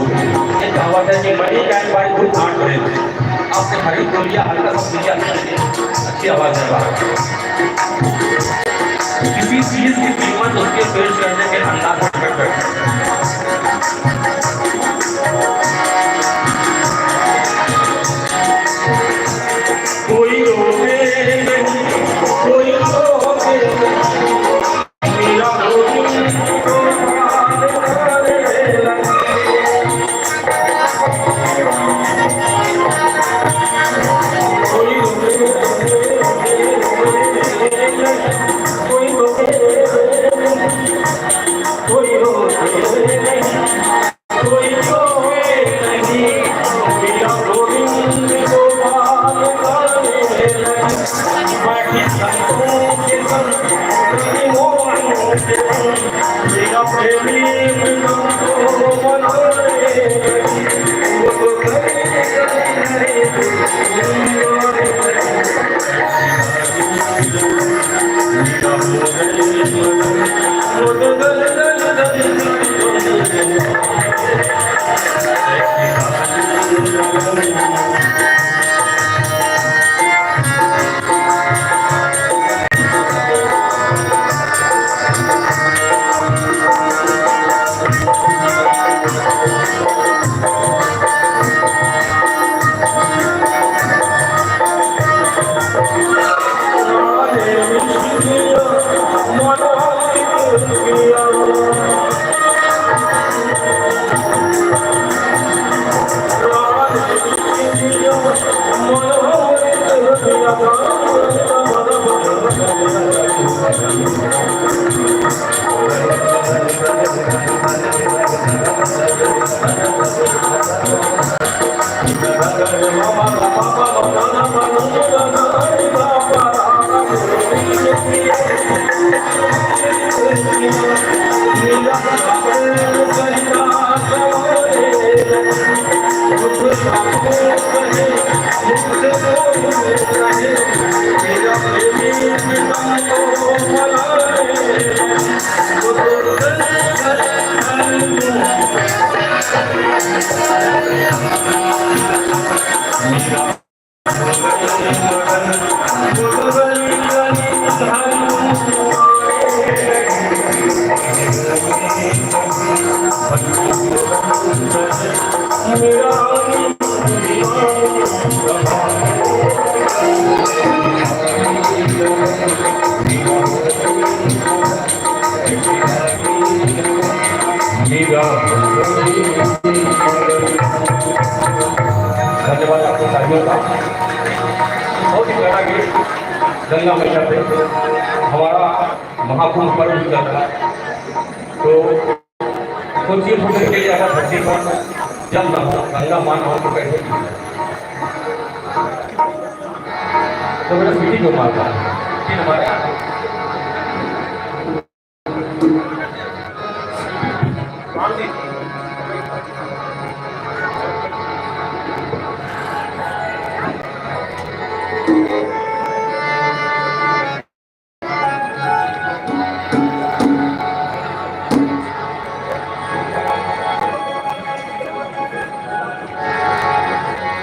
ये कहावत है कि money can buy good heart breath. आपने खरीद तो लिया, हल्का सा पी लिया, अच्छी आवाज है बाहर। किसी चीज की कीमत उसके पेश करने के अंदाज पर डिपेंड करती है। कोई रोके नहीं, कोई रोके नहीं, मेरा धन्यवाद आपको साथियों का। बहुत ही प्यारा गीत गंगा मैया पे हमारा महाकुंभ पर्व चल रहा है, तो कुछ चीज होने के लिए अगर धरती पर जल न हो, गंगा मान हो तो कैसे, तो मेरा स्थिति क्यों मारता है हमारे